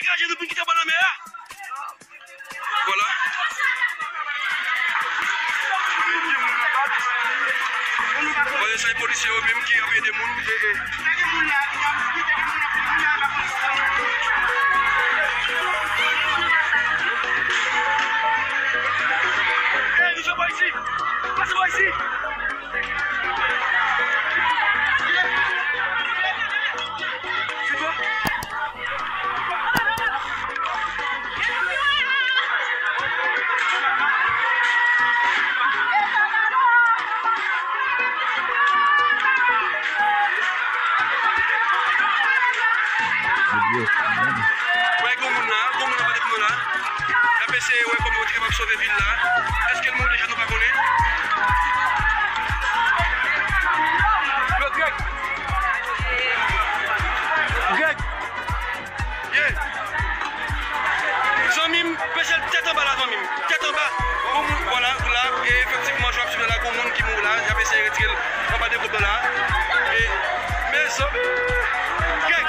dégagez nous pour quitter la mer. Voilà. Voilà, c'est les policiers eux-mêmes qui avaient des monde. Hey, ne pas ici. Passe-moi ici. C'est toi? Ouais, comme on a pas de comme là. La PC, ouais, comme on dit, va sauver ville là. Est-ce que le monde déjà nous pas connaît? Greg. Yeah. Zomim, PC tête en bas là, Zomim. Tête en bas. Voilà, là, et effectivement, je vais suivre la commune qui mourut là. J'avais essayé de retirer en bas des groupes là. Et, mais ça. Greg.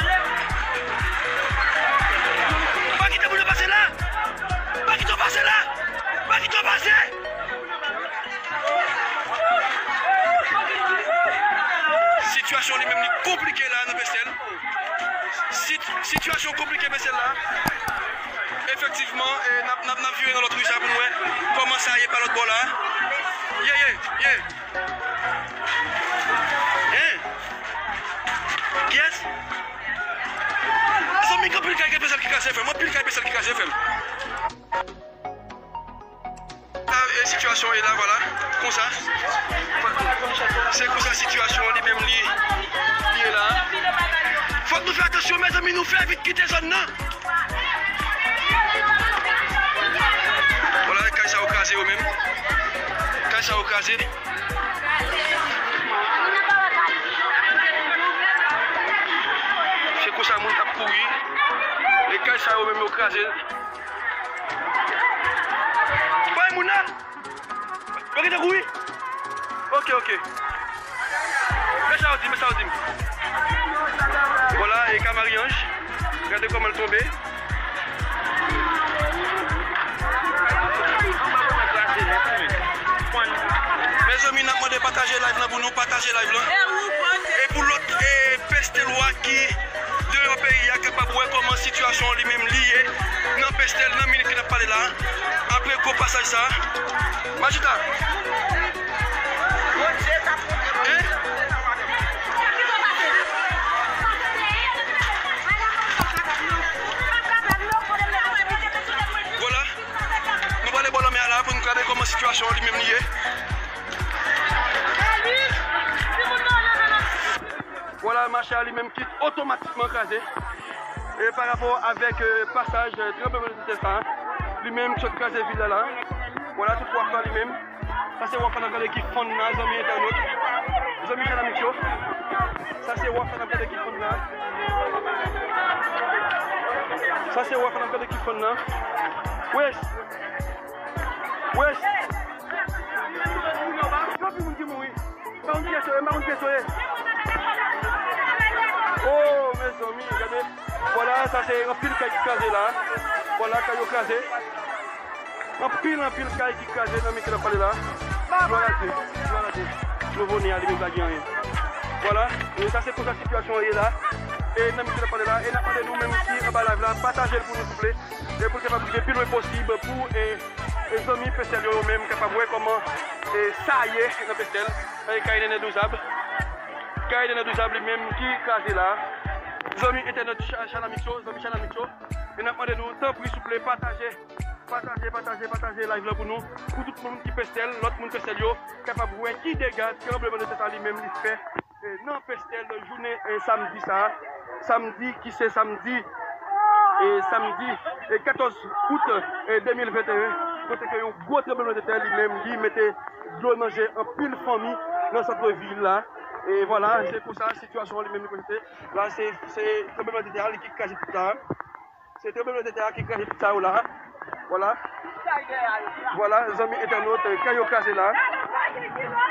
Pas qui t'a voulu passer là. Pas qui t'a passé là. Pas qui t'a passé. Situation les mêmes compliquée là dans Pestel. Situation compliquée Pestel là. Effectivement, n'a vu dans l'autre rue ça pour nous. Comment ça y est par l'autre bord là. Yeah. Yes. Ça me compliqué avec Pestel qui casse FM. Moi pile avec Pestel qui casse FM. La situation est là voilà. Comme ça. C'est comme ça la situation les mêmes liés là. Faut que nous fassions attention mes amis, nous faire vite quitter zone là. Voilà, quand ça au casé eux même. Quand ça au casé. C'est comme ça mon tap courir. Et quand ça au même au casé. Pas mouna. Pas de courir. Ok. Mets ça au dim. Voilà, et Camariange. Regardez comment elle tombait. Mes amis, nous avons demandé de partager live là pour nous partager live là. Et pour l'autre, Pestel qui de nos pays est capable de voir comment la situation lui-même liée. Dans Pestel, dans minute qui n'a pas là. Après qu'on passage ça. Majita. Pour nous regarder comment la situation lui-même liée. Voilà, le marché lui-même quitte automatiquement crasé. Et par rapport avec passage tremblement de terre, lui-même qui crasé ville là. Voilà, tout pour faire lui-même. Ça c'est Wafa dans l'équipe fond là, les amis internautes. Les amis Chanamik Show. Ça c'est Wafa dans l'équipe fond là. Ça c'est Wafa dans l'équipe fond là. Wesh. Oh, mes amis, regardez. Voilà, ça c'est un pile qui est casé là. Voilà, caillou casé. Un pile caille qui est casé dans le micro là. Voilà, nouveau-né à l'image. Voilà, et ça c'est pour la situation est là. Et dans le micro là. Et nous avons nous-mêmes ici, en bas là, partagez pour nous s'il vous plaît. Et pour que vous puissiez le plus possible pour les amis Pestel eux-mêmes capables de voir comment ça y est dans Pestel. Et Kaïdene Douzab. Kaïdene Douzab lui-même qui est casé là. Les amis internet Chanamik Show. Et nous demandons nous, tant pis s'il vous plaît, partagez live là pour nous. Pour tout le monde qui Pestel, l'autre monde Pestel capable de voir qui dégage, qui tremblement de terre lui-même il fait. Non Pestel, journée samedi ça. Samedi, qui c'est samedi? Et samedi 14 août 2021, côté que un gros tremblement de terre lui-même, lui mettait de l'eau manger en pile famille dans cette ville là. Et voilà, c'est pour ça la situation lui-même côté. Là, c'est tremblement de terre qui cache tout ça. C'est tremblement de terre qui cache tout ça là. Voilà. Voilà, les amis internautes, Caillou casé là.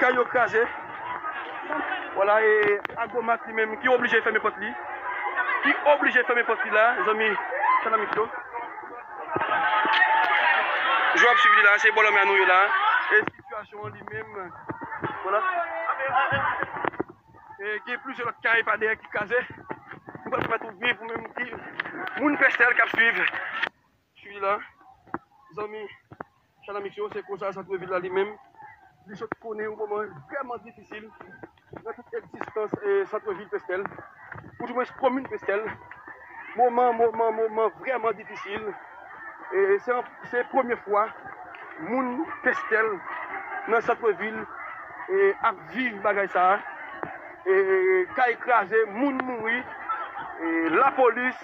Caillou casé. Voilà, et Agomat lui-même qui est obligé de fermer porte là. Qui est obligé de fermer porte là, les amis. Chanamixio. Je vais suivre là, c'est bon à nous là. Et situation lui-même, voilà. Et qui est plus sur notre carré pas derrière qui casé. Nous allons mettre bien pour même dire. Moun Pestel qui suivre. Je suis là. Les amis, Chanamixio, c'est comme ça, centre-ville là lui-même. Les choses connaissent un moment vraiment difficile. Dans toute existence centre-ville Pestel. Ou du moins commune Pestel. Moment vraiment difficile. Et c'est la première fois moun Pestel dans le centre-ville et à vivre bagay ça. Et qu'a écrasé, moun mouri, et la police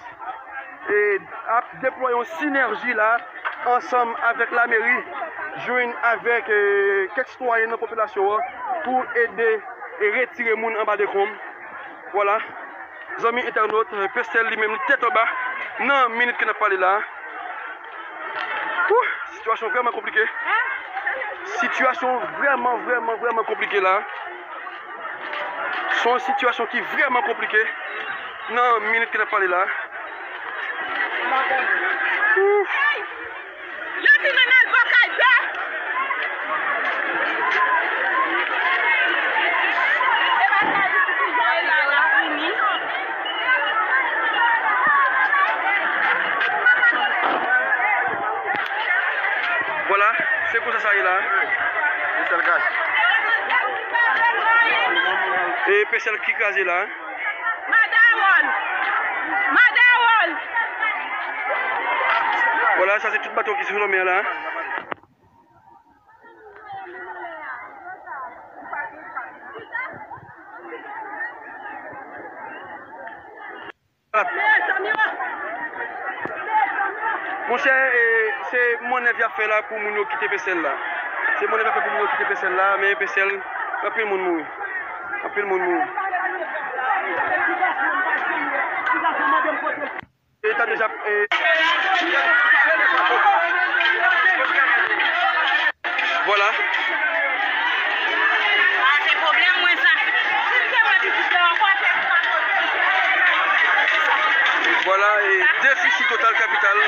et a déployé une synergie là ensemble avec la mairie, joindre avec quelques citoyens de la population pour aider et retirer moun en bas de Chrome. Voilà. Les amis internautes, Pestel lui-même tête en bas. Non, minute que n'a parlé là. Situation vraiment compliquée. Situation vraiment compliquée là. C'est une situation qui est vraiment compliquée. Non, minute que n'a parlé là. Voilà, c'est pour ça y est là. Et Pestel qui crase là. Voilà, ça c'est tout le bateau qui se fait le mer là. Mon cher, c'est mon avis à faire là pour nous quitter Pestel là. C'est mon avis à faire pour nous quitter Pestel là, mais Pestel, après le monde mourir. Après le monde mourir. Et t'as déjà. Voilà. Voilà, et déficit total capital.